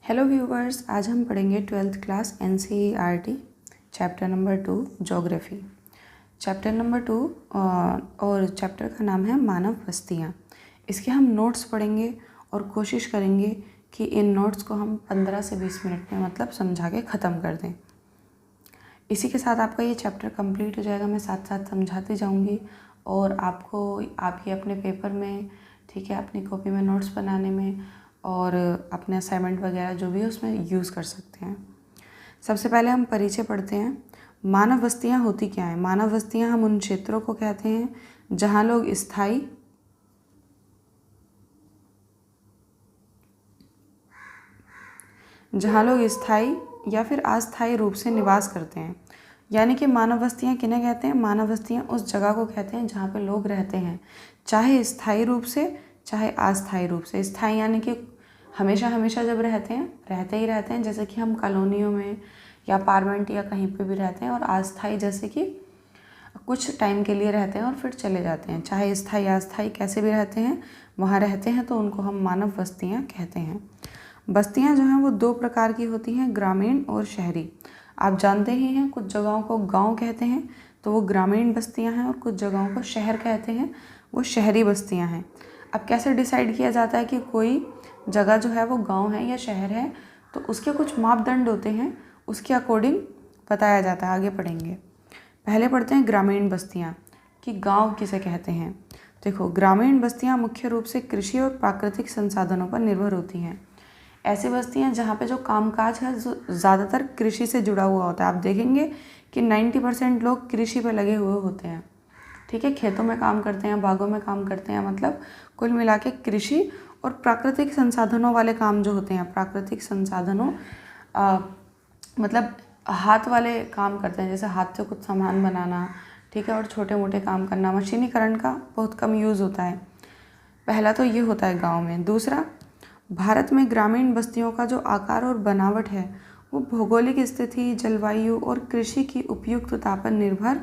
Hello viewers, आज हम पढ़ेंगे 12th class NCERT chapter number 2 geography. Chapter number 2 और चैप्टर का नाम है मानव बस्तियाँ। इसके हम नोट्स पढ़ेंगे और कोशिश करेंगे कि इन नोट्स को हम 15 से 20 मिनट में समझा के ख़त्म कर दें। इसी के साथ आपका ये चैप्टर कंप्लीट हो जाएगा। मैं साथ साथ समझाती जाऊँगी और आप ये अपने पेपर में, ठीक है, अपनी कॉपी में नोट्स बनाने में और अपने असाइनमेंट वगैरह जो भी है उसमें यूज़ कर सकते हैं। सबसे पहले हम परिचय पढ़ते हैं। मानव बस्तियाँ होती क्या हैं? मानव बस्तियाँ हम उन क्षेत्रों को कहते हैं जहाँ लोग स्थायी या फिर अस्थायी रूप से निवास करते हैं। यानी कि मानव बस्तियाँ किन्हें कहते हैं? मानव बस्तियाँ उस जगह को कहते हैं जहाँ पे लोग रहते हैं, चाहे स्थायी रूप से चाहे अस्थायी रूप से। स्थायी यानी कि हमेशा हमेशा जब रहते ही रहते हैं, जैसे कि हम कॉलोनियों में या अपार्टमेंट या कहीं पे भी रहते हैं। और अस्थायी जैसे कि कुछ टाइम के लिए रहते हैं और फिर चले जाते हैं। चाहे स्थायी अस्थायी कैसे भी रहते हैं, वहाँ रहते हैं, तो उनको हम मानव बस्तियाँ कहते हैं। बस्तियाँ जो हैं वो दो प्रकार की होती हैं, ग्रामीण और शहरी। आप जानते ही हैं, कुछ जगहों को गांव कहते हैं तो वो ग्रामीण बस्तियाँ हैं, और कुछ जगहों को शहर कहते हैं, वो शहरी बस्तियाँ हैं। अब कैसे डिसाइड किया जाता है कि कोई जगह जो है वो गांव है या शहर है? तो उसके कुछ मापदंड होते हैं, उसके अकॉर्डिंग बताया जाता है। आगे पढ़ेंगे। पहले पढ़ते हैं ग्रामीण बस्तियाँ कि गांव किसे कहते हैं। देखो, ग्रामीण बस्तियाँ मुख्य रूप से कृषि और प्राकृतिक संसाधनों पर निर्भर होती हैं। ऐसी बस्तियाँ जहाँ पे जो कामकाज है ज़्यादातर कृषि से जुड़ा हुआ होता है। आप देखेंगे कि 90% लोग कृषि पे लगे हुए होते हैं, ठीक है, खेतों में काम करते हैं, बागों में काम करते हैं। मतलब कुल मिला के कृषि और प्राकृतिक संसाधनों वाले काम जो होते हैं, प्राकृतिक संसाधनों मतलब हाथ वाले काम करते हैं, जैसे हाथ से कुछ सामान बनाना, ठीक है, और छोटे मोटे काम करना। मशीनीकरण का बहुत कम यूज़ होता है। पहला तो ये होता है गांव में। दूसरा, भारत में ग्रामीण बस्तियों का जो आकार और बनावट है वो भौगोलिक स्थिति, जलवायु और कृषि की उपयुक्तता पर निर्भर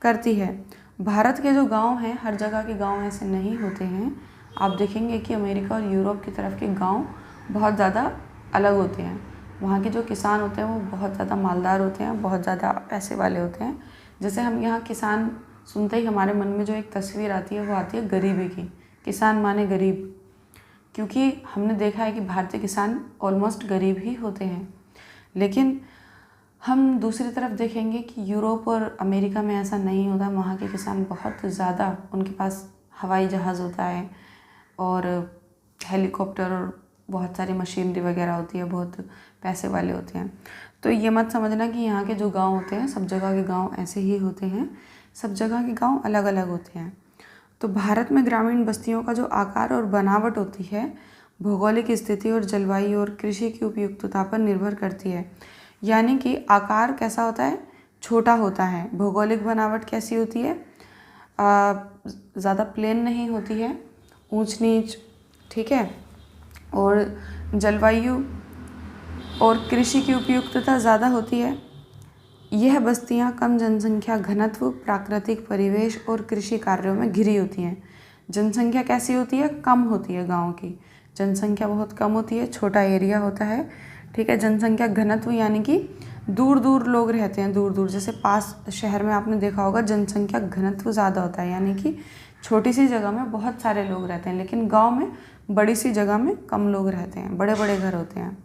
करती है। भारत के जो गांव हैं, हर जगह के गांव ऐसे नहीं होते हैं। आप देखेंगे कि अमेरिका और यूरोप की तरफ के गांव बहुत ज़्यादा अलग होते हैं। वहाँ के जो किसान होते हैं वो बहुत ज़्यादा मालदार होते हैं, बहुत ज़्यादा पैसे वाले होते हैं। जैसे हम यहाँ किसान सुनते ही हमारे मन में जो एक तस्वीर आती है वो आती है गरीबी की। किसान माने गरीब, क्योंकि हमने देखा है कि भारतीय किसान ऑलमोस्ट गरीब ही होते हैं। लेकिन हम दूसरी तरफ देखेंगे कि यूरोप और अमेरिका में ऐसा नहीं होता। वहाँ के किसान बहुत ज़्यादा, उनके पास हवाई जहाज़ होता है और हेलीकॉप्टर और बहुत सारी मशीनरी वगैरह होती है, बहुत पैसे वाले होते हैं। तो ये मत समझना कि यहाँ के जो गांव होते हैं, सब जगह के गांव ऐसे ही होते हैं। सब जगह के गांव अलग अलग होते हैं। तो भारत में ग्रामीण बस्तियों का जो आकार और बनावट होती है भौगोलिक स्थिति और जलवायु और कृषि की उपयुक्तता पर निर्भर करती है। यानी कि आकार कैसा होता है? छोटा होता है। भौगोलिक बनावट कैसी होती है? ज़्यादा प्लेन नहीं होती है, ऊंच नीच, ठीक है। और जलवायु और कृषि की उपयुक्तता ज़्यादा होती है। यह बस्तियां कम जनसंख्या घनत्व, प्राकृतिक परिवेश और कृषि कार्यों में घिरी होती हैं। जनसंख्या कैसी होती है? कम होती है। गांव की जनसंख्या बहुत कम होती है, छोटा एरिया होता है, ठीक है। जनसंख्या घनत्व यानी कि दूर दूर लोग रहते हैं, दूर दूर। जैसे पास शहर में आपने देखा होगा जनसंख्या घनत्व ज़्यादा होता है, यानी कि छोटी सी जगह में बहुत सारे लोग रहते हैं। लेकिन गांव में बड़ी सी जगह में कम लोग रहते हैं, बड़े बड़े घर होते हैं।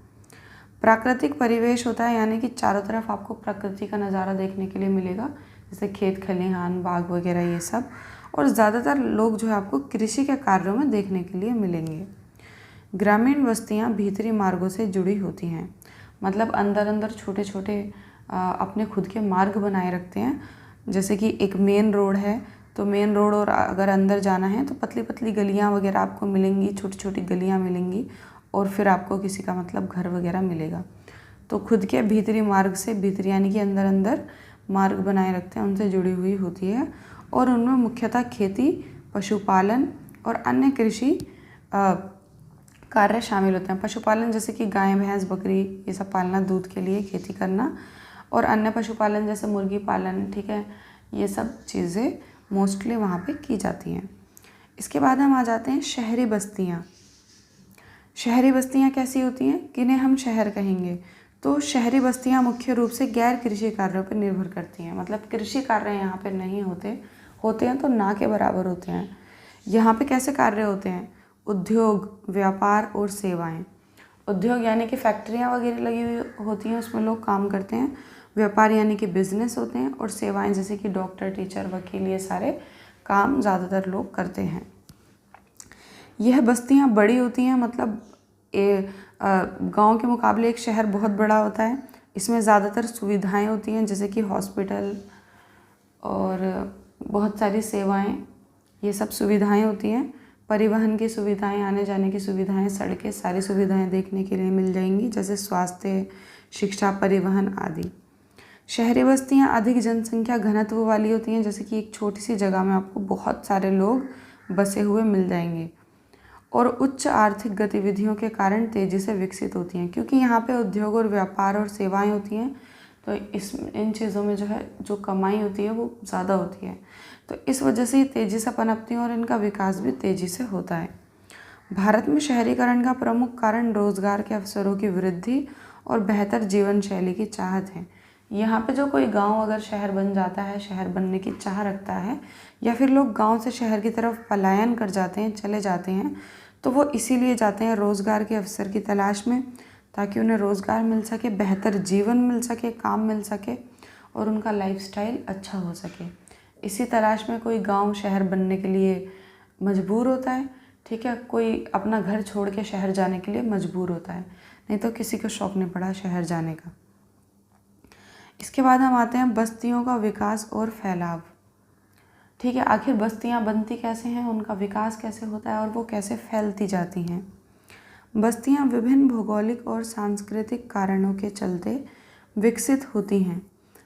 प्राकृतिक परिवेश होता है, यानी कि चारों तरफ आपको प्रकृति का नज़ारा देखने के लिए मिलेगा, जैसे खेत खलिहान, बाग वगैरह ये सब। और ज़्यादातर लोग जो है आपको कृषि के कार्यों में देखने के लिए मिलेंगे। ग्रामीण बस्तियाँ भीतरी मार्गों से जुड़ी होती हैं। मतलब अंदर अंदर छोटे छोटे अपने खुद के मार्ग बनाए रखते हैं। जैसे कि एक मेन रोड है, तो मेन रोड और अगर अंदर जाना है तो पतली पतली गलियाँ वगैरह आपको मिलेंगी, छोटी छोटी गलियाँ मिलेंगी, और फिर आपको किसी का घर वगैरह मिलेगा। तो खुद के भीतरी मार्ग से, भीतरी यानी कि अंदर अंदर मार्ग बनाए रखते हैं, उनसे जुड़ी हुई होती है। और उनमें मुख्यतः खेती, पशुपालन और अन्य कृषि कार्य शामिल होते हैं। पशुपालन जैसे कि गाय, भैंस, बकरी ये सब पालना, दूध के लिए खेती करना, और अन्य पशुपालन जैसे मुर्गी पालन, ठीक है, ये सब चीज़ें मोस्टली वहाँ पे की जाती हैं। इसके बाद हम आ जाते हैं शहरी बस्तियाँ। शहरी बस्तियाँ कैसी होती हैं, किन्हें हम शहर कहेंगे? तो शहरी बस्तियाँ मुख्य रूप से गैर कृषि कार्यों पर निर्भर करती हैं, मतलब कृषि कार्य यहाँ पे नहीं होते, होते हैं तो ना के बराबर होते हैं। यहाँ पे कैसे कार्य होते हैं? उद्योग, व्यापार और सेवाएं। उद्योग यानी कि फैक्ट्रियाँ वगैरह लगी हुई होती हैं, उसमें लोग काम करते हैं। व्यापार यानी कि बिजनेस होते हैं। और सेवाएं जैसे कि डॉक्टर, टीचर, वकील, ये सारे काम ज़्यादातर लोग करते हैं। यह बस्तियाँ बड़ी होती हैं, मतलब गांव के मुकाबले एक शहर बहुत बड़ा होता है। इसमें ज़्यादातर सुविधाएं होती हैं, जैसे कि हॉस्पिटल और बहुत सारी सेवाएं, ये सब सुविधाएं होती हैं। परिवहन की सुविधाएं, आने जाने की सुविधाएं, सड़कें, सारी सुविधाएं देखने के लिए मिल जाएंगी, जैसे स्वास्थ्य, शिक्षा, परिवहन आदि। शहरी बस्तियां अधिक जनसंख्या घनत्व वाली होती हैं, जैसे कि एक छोटी सी जगह में आपको बहुत सारे लोग बसे हुए मिल जाएंगे। और उच्च आर्थिक गतिविधियों के कारण तेज़ी से विकसित होती हैं, क्योंकि यहाँ पे उद्योग और व्यापार और सेवाएं होती हैं, तो इन चीज़ों में जो है जो कमाई होती है वो ज़्यादा होती है, तो इस वजह से ये तेज़ी से पनपती हैं और इनका विकास भी तेज़ी से होता है। भारत में शहरीकरण का प्रमुख कारण रोजगार के अवसरों की वृद्धि और बेहतर जीवन शैली की चाहत है। यहाँ पे जो कोई गांव अगर शहर बन जाता है, शहर बनने की चाह रखता है, या फिर लोग गांव से शहर की तरफ पलायन कर जाते हैं, चले जाते हैं, तो वो इसीलिए जाते हैं रोज़गार के अवसर की तलाश में, ताकि उन्हें रोज़गार मिल सके, बेहतर जीवन मिल सके, काम मिल सके और उनका लाइफस्टाइल अच्छा हो सके। इसी तलाश में कोई गांव शहर बनने के लिए मजबूर होता है, ठीक है। कोई अपना घर छोड़ के शहर जाने के लिए मजबूर होता है, नहीं तो किसी को शौक़ नहीं पड़ा शहर जाने का। इसके बाद हम आते हैं बस्तियों का विकास और फैलाव, ठीक है। आखिर बस्तियां बनती कैसे हैं, उनका विकास कैसे होता है और वो कैसे फैलती जाती हैं। बस्तियां विभिन्न भौगोलिक और सांस्कृतिक कारणों के चलते विकसित होती हैं।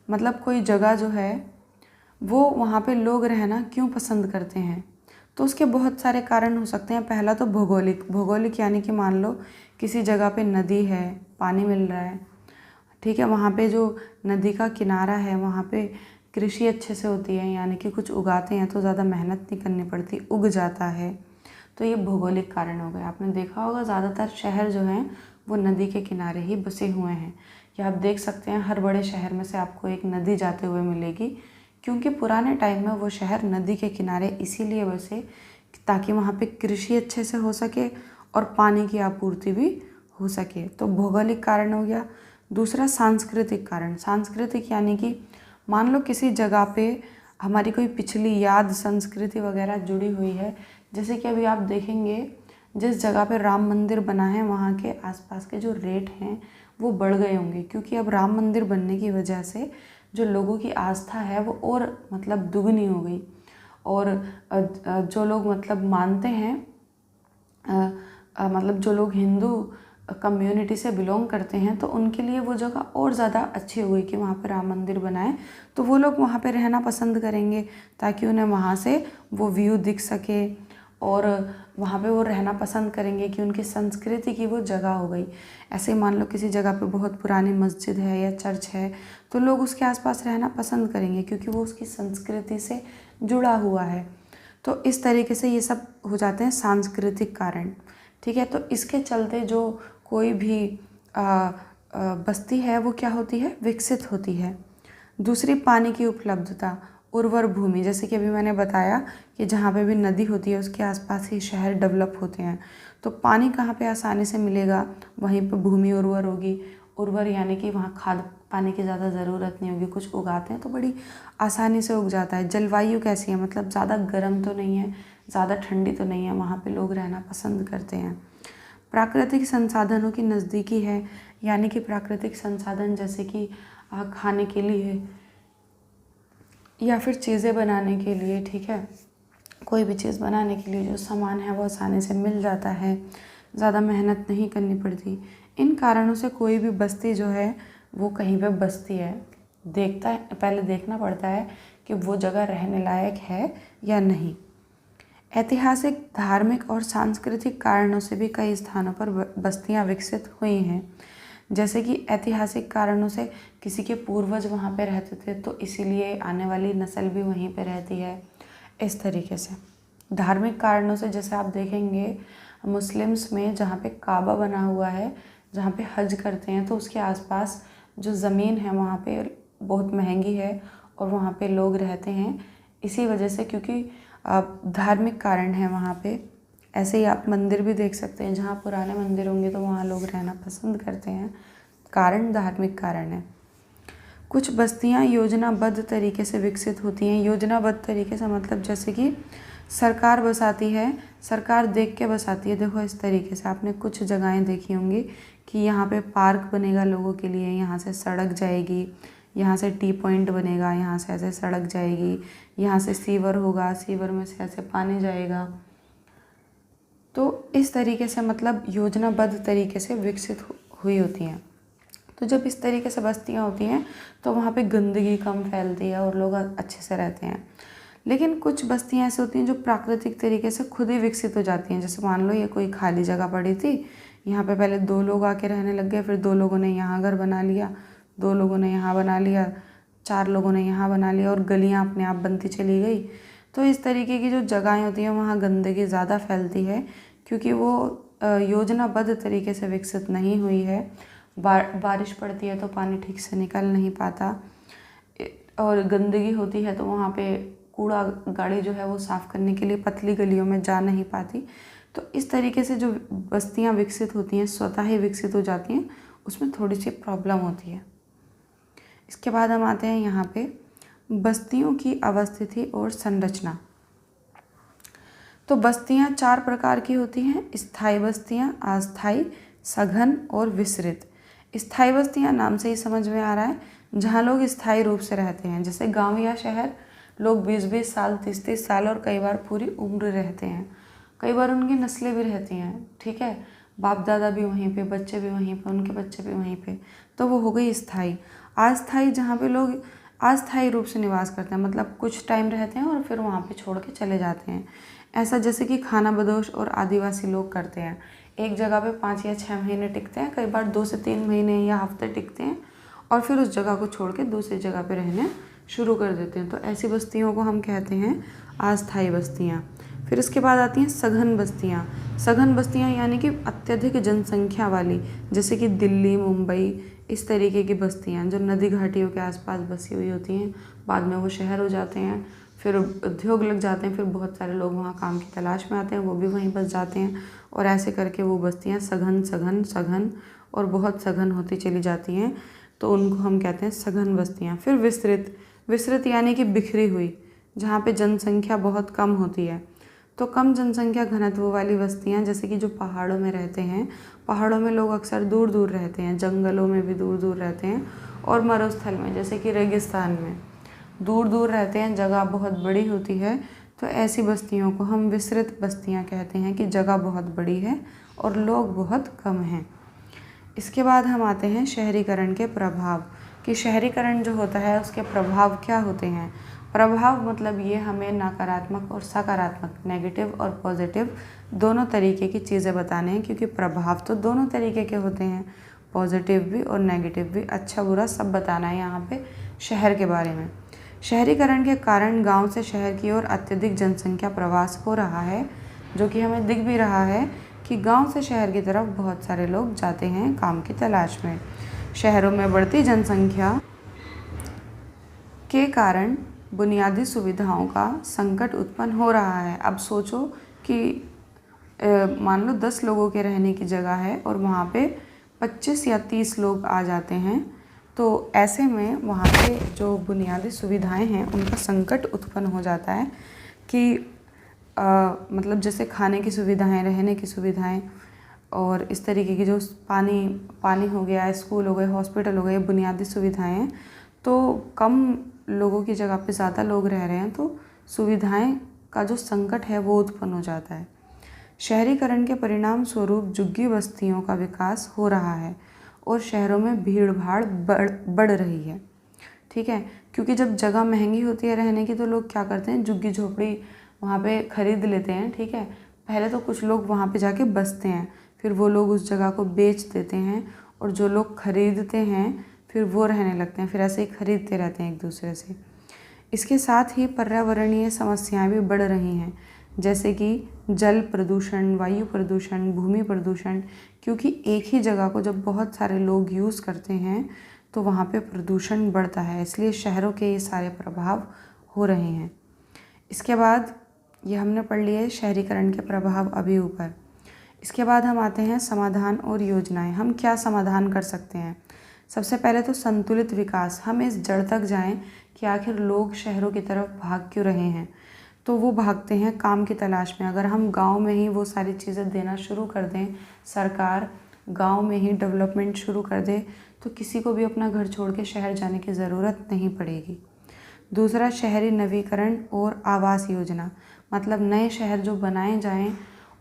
मतलब कोई जगह जो है वो वहाँ पे लोग रहना क्यों पसंद करते हैं, तो उसके बहुत सारे कारण हो सकते हैं। पहला तो भौगोलिक यानी कि मान लो किसी जगह पे नदी है, पानी मिल रहा है, ठीक है, वहाँ पे जो नदी का किनारा है वहाँ पे कृषि अच्छे से होती है, यानी कि कुछ उगाते हैं तो ज़्यादा मेहनत नहीं करनी पड़ती, उग जाता है, तो ये भौगोलिक कारण हो गए। आपने देखा होगा ज़्यादातर शहर जो हैं वो नदी के किनारे ही बसे हुए हैं, या आप देख सकते हैं हर बड़े शहर में से आपको एक नदी जाते हुए मिलेगी, क्योंकि पुराने टाइम में वो शहर नदी के किनारे इसीलिए बसे ताकि वहाँ पे कृषि अच्छे से हो सके और पानी की आपूर्ति भी हो सके। तो भौगोलिक कारण हो गया। दूसरा सांस्कृतिक कारण। सांस्कृतिक यानी कि मान लो किसी जगह पे हमारी कोई पिछली याद, संस्कृति वगैरह जुड़ी हुई है, जैसे कि अभी आप देखेंगे जिस जगह पे राम मंदिर बना है वहाँ के आसपास के जो रेट हैं वो बढ़ गए होंगे, क्योंकि अब राम मंदिर बनने की वजह से जो लोगों की आस्था है वो और मतलब दुगनी हो गई। और जो लोग मतलब मानते हैं, मतलब जो लोग हिंदू कम्युनिटी से बिलोंग करते हैं, तो उनके लिए वो जगह और ज़्यादा अच्छी हो गई कि वहाँ पर राम मंदिर बनाए, तो वो लोग वहाँ पे रहना पसंद करेंगे ताकि उन्हें वहाँ से वो व्यू दिख सके और वहाँ पे वो रहना पसंद करेंगे कि उनकी संस्कृति की वो जगह हो गई। ऐसे ही मान लो किसी जगह पे बहुत पुरानी मस्जिद है या चर्च है, तो लोग उसके आसपास रहना पसंद करेंगे क्योंकि वो उसकी संस्कृति से जुड़ा हुआ है। तो इस तरीके से ये सब हो जाते हैं सांस्कृतिक कारण, ठीक है। तो इसके चलते जो कोई भी बस्ती है वो क्या होती है, विकसित होती है। दूसरी पानी की उपलब्धता, उर्वर भूमि, जैसे कि अभी मैंने बताया कि जहाँ पे भी नदी होती है उसके आसपास ही शहर डेवलप होते हैं, तो पानी कहाँ पे आसानी से मिलेगा, वहीं पे भूमि उर्वर होगी। उर्वर यानी कि वहाँ खाद पानी की ज़्यादा ज़रूरत नहीं होगी, कुछ उगाते हैं तो बड़ी आसानी से उग जाता है। जलवायु कैसी है, मतलब ज़्यादा गर्म तो नहीं है, ज़्यादा ठंडी तो नहीं है, वहाँ पे लोग रहना पसंद करते हैं। प्राकृतिक संसाधनों की नज़दीकी है, यानी कि प्राकृतिक संसाधन जैसे कि खाने के लिए या फिर चीज़ें बनाने के लिए, ठीक है, कोई भी चीज़ बनाने के लिए जो सामान है वो आसानी से मिल जाता है, ज़्यादा मेहनत नहीं करनी पड़ती। इन कारणों से कोई भी बस्ती जो है वो कहीं पे बसती है, पहले देखना पड़ता है कि वो जगह रहने लायक है या नहीं। ऐतिहासिक, धार्मिक और सांस्कृतिक कारणों से भी कई स्थानों पर बस्तियां विकसित हुई हैं। जैसे कि ऐतिहासिक कारणों से किसी के पूर्वज वहाँ पे रहते थे, तो इसीलिए आने वाली नस्ल भी वहीं पे रहती है, इस तरीके से। धार्मिक कारणों से जैसे आप देखेंगे मुस्लिम्स में जहाँ पे काबा बना हुआ है, जहाँ पे हज करते हैं, तो उसके आसपास जो ज़मीन है वहाँ पे बहुत महंगी है और वहाँ पे लोग रहते हैं इसी वजह से, क्योंकि धार्मिक कारण है वहाँ पे। ऐसे ही आप मंदिर भी देख सकते हैं, जहाँ पुराने मंदिर होंगे तो वहाँ लोग रहना पसंद करते हैं, कारण धार्मिक कारण है। कुछ बस्तियाँ योजनाबद्ध तरीके से विकसित होती हैं। योजनाबद्ध तरीके से मतलब जैसे कि सरकार बसाती है, सरकार देख के बसाती है। देखो इस तरीके से आपने कुछ जगहें देखी होंगी कि यहाँ पे पार्क बनेगा लोगों के लिए, यहाँ से सड़क जाएगी, यहाँ से टी पॉइंट बनेगा, यहाँ से ऐसे सड़क जाएगी, यहाँ से सीवर होगा, सीवर में से ऐसे पानी जाएगा। तो इस तरीके से मतलब योजनाबद्ध तरीके से विकसित हुई होती हैं। तो जब इस तरीके से बस्तियाँ होती हैं तो वहाँ पे गंदगी कम फैलती है और लोग अच्छे से रहते हैं। लेकिन कुछ बस्तियाँ ऐसी होती हैं जो प्राकृतिक तरीके से खुद ही विकसित हो जाती हैं। जैसे मान लो ये कोई खाली जगह पड़ी थी, यहाँ पे पहले 2 लोग आके रहने लग गए, फिर 2 लोगों ने यहाँ घर बना लिया, 2 लोगों ने यहाँ बना लिया, 4 लोगों ने यहाँ बना लिया और गलियाँ अपने आप बनती चली गई। तो इस तरीके की जो जगहें होती हैं वहाँ गंदगी ज़्यादा फैलती है, क्योंकि वो योजनाबद्ध तरीके से विकसित नहीं हुई है। बारिश पड़ती है तो पानी ठीक से निकल नहीं पाता और गंदगी होती है तो वहाँ पे कूड़ा गाड़ी जो है वो साफ़ करने के लिए पतली गलियों में जा नहीं पाती। तो इस तरीके से जो बस्तियाँ विकसित होती हैं, स्वतः ही विकसित हो जाती हैं, उसमें थोड़ी सी प्रॉब्लम होती है। इसके बाद हम आते हैं यहाँ पे बस्तियों की अवस्थिति और संरचना। तो बस्तियाँ 4 प्रकार की होती हैं: स्थायी बस्तियाँ, अस्थायी, सघन और विस्तृत। स्थायी बस्तियाँ नाम से ही समझ में आ रहा है, जहाँ लोग स्थायी रूप से रहते हैं। जैसे गांव या शहर लोग 20-20 साल, 30-30 साल और कई बार पूरी उम्र रहते हैं। कई बार उनकी नस्लें भी रहती हैं, ठीक है, बाप दादा भी वहीं पे, बच्चे भी वहीं पे, उनके बच्चे भी वहीं पे, तो वो हो गई स्थायी। अस्थायी जहाँ पे लोग अस्थायी रूप से निवास करते हैं, मतलब कुछ टाइम रहते हैं और फिर वहाँ पे छोड़ के चले जाते हैं। ऐसा जैसे कि खानाबदोश और आदिवासी लोग करते हैं, एक जगह पे 5 या 6 महीने टिकते हैं, कई बार 2 से 3 महीने या हफ्ते टिकते हैं और फिर उस जगह को छोड़ के दूसरी जगह पे रहने शुरू कर देते हैं। तो ऐसी बस्तियों को हम कहते हैं अस्थायी बस्तियाँ। फिर इसके बाद आती हैं सघन बस्तियाँ। सघन बस्तियाँ यानी कि अत्यधिक जनसंख्या वाली, जैसे कि दिल्ली, मुंबई, इस तरीके की बस्तियाँ जो नदी घाटियों के आसपास बसी हुई होती हैं। बाद में वो शहर हो जाते हैं, फिर उद्योग लग जाते हैं, फिर बहुत सारे लोग वहाँ काम की तलाश में आते हैं, वो भी वहीं बस जाते हैं और ऐसे करके वो बस्तियाँ सघन सघन सघन और बहुत सघन होती चली जाती हैं। तो उनको हम कहते हैं सघन बस्तियाँ। फिर विस्तृत। विस्तृत यानी कि बिखरी हुई, जहाँ पे जनसंख्या बहुत कम होती है। तो कम जनसंख्या घनत्व वाली बस्तियाँ, जैसे कि जो पहाड़ों में रहते हैं, पहाड़ों में लोग अक्सर दूर दूर रहते हैं, जंगलों में भी दूर दूर रहते हैं और मरुस्थल में जैसे कि रेगिस्तान में दूर दूर रहते हैं, जगह बहुत बड़ी होती है। तो ऐसी बस्तियों को हम विस्तृत बस्तियाँ कहते हैं कि जगह बहुत बड़ी है और लोग बहुत कम हैं। इसके बाद हम आते हैं शहरीकरण के प्रभाव, कि शहरीकरण जो होता है उसके प्रभाव क्या होते हैं। प्रभाव मतलब ये हमें नकारात्मक और सकारात्मक, नेगेटिव और पॉजिटिव दोनों तरीके की चीज़ें बताने हैं, क्योंकि प्रभाव तो दोनों तरीके के होते हैं, पॉजिटिव भी और नेगेटिव भी, अच्छा बुरा सब बताना है यहाँ पे शहर के बारे में। शहरीकरण के कारण गांव से शहर की ओर अत्यधिक जनसंख्या प्रवास हो रहा है, जो कि हमें दिख भी रहा है कि गांव से शहर की तरफ बहुत सारे लोग जाते हैं काम की तलाश में। शहरों में बढ़ती जनसंख्या के कारण बुनियादी सुविधाओं का संकट उत्पन्न हो रहा है। अब सोचो कि मान लो 10 लोगों के रहने की जगह है और वहाँ पे 25 या 30 लोग आ जाते हैं, तो ऐसे में वहाँ पे जो बुनियादी सुविधाएं हैं उनका संकट उत्पन्न हो जाता है कि मतलब जैसे खाने की सुविधाएं, रहने की सुविधाएं और इस तरीके की जो पानी हो गया, स्कूल हो गए, हॉस्पिटल हो गए, बुनियादी सुविधाएं हैं। तो कम लोगों की जगह पे ज़्यादा लोग रह रहे हैं, तो सुविधाएं का जो संकट है वो उत्पन्न हो जाता है। शहरीकरण के परिणाम स्वरूप झुग्गी बस्तियों का विकास हो रहा है और शहरों में भीड़ भाड़ बढ़ रही है, ठीक है, क्योंकि जब जगह महंगी होती है रहने की तो लोग क्या करते हैं, झुग्गी झोपड़ी वहाँ पे ख़रीद लेते हैं, ठीक है। पहले तो कुछ लोग वहाँ पे जाके बसते हैं, फिर वो लोग उस जगह को बेच देते हैं और जो लोग खरीदते हैं फिर वो रहने लगते हैं, फिर ऐसे ही खरीदते रहते हैं एक दूसरे से। इसके साथ ही पर्यावरणीय समस्याएं भी बढ़ रही हैं, जैसे कि जल प्रदूषण, वायु प्रदूषण, भूमि प्रदूषण, क्योंकि एक ही जगह को जब बहुत सारे लोग यूज़ करते हैं तो वहाँ पे प्रदूषण बढ़ता है, इसलिए शहरों के ये सारे प्रभाव हो रहे हैं। इसके बाद ये हमने पढ़ लिया है शहरीकरण के प्रभाव अभी ऊपर। इसके बाद हम आते हैं समाधान और योजनाएं। हम क्या समाधान कर सकते हैं? सबसे पहले तो संतुलित विकास। हम इस जड़ तक जाएं कि आखिर लोग शहरों की तरफ भाग क्यों रहे हैं। तो वो भागते हैं काम की तलाश में। अगर हम गांव में ही वो सारी चीज़ें देना शुरू कर दें, सरकार गांव में ही डेवलपमेंट शुरू कर दे, तो किसी को भी अपना घर छोड़ के शहर जाने की ज़रूरत नहीं पड़ेगी। दूसरा, शहरी नवीकरण और आवास योजना। मतलब नए शहर जो बनाए जाएं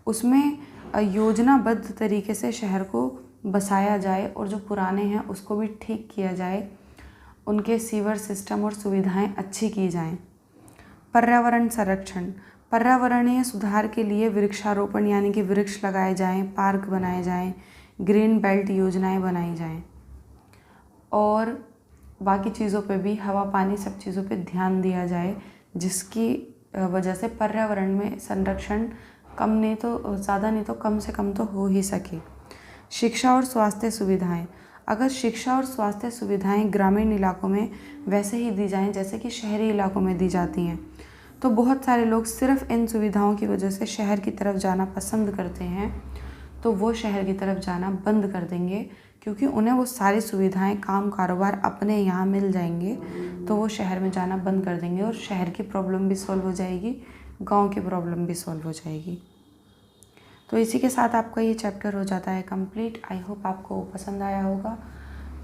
उसमें योजनाबद्ध तरीके से शहर को बसाया जाए और जो पुराने हैं उसको भी ठीक किया जाए, उनके सीवर सिस्टम और सुविधाएं अच्छी की जाएं। पर्यावरण संरक्षण। पर्यावरणीय सुधार के लिए वृक्षारोपण यानी कि वृक्ष लगाए जाएं, पार्क बनाए जाएं, ग्रीन बेल्ट योजनाएं बनाई जाएं और बाकी चीज़ों पे भी, हवा पानी सब चीज़ों पे ध्यान दिया जाए, जिसकी वजह से पर्यावरण में संरक्षण कम नहीं तो ज़्यादा नहीं तो कम से कम तो हो ही सके। शिक्षा और स्वास्थ्य सुविधाएं। अगर शिक्षा और स्वास्थ्य सुविधाएं ग्रामीण इलाकों में वैसे ही दी जाएं जैसे कि शहरी इलाकों में दी जाती हैं, तो बहुत सारे लोग सिर्फ इन सुविधाओं की वजह से शहर की तरफ जाना पसंद करते हैं, तो वो शहर की तरफ जाना बंद कर देंगे, क्योंकि उन्हें वो सारी सुविधाएं, काम कारोबार अपने यहाँ मिल जाएंगे, तो वो शहर में जाना बंद कर देंगे और शहर की प्रॉब्लम भी सॉल्व हो जाएगी, गांव की प्रॉब्लम भी सॉल्व हो जाएगी। तो इसी के साथ आपका ये चैप्टर हो जाता है कंप्लीट। आई होप आपको पसंद आया होगा।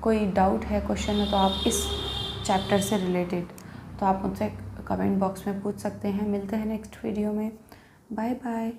कोई डाउट है, क्वेश्चन है तो आप इस चैप्टर से रिलेटेड तो आप मुझसे कमेंट बॉक्स में पूछ सकते हैं। मिलते हैं नेक्स्ट वीडियो में। Bye bye.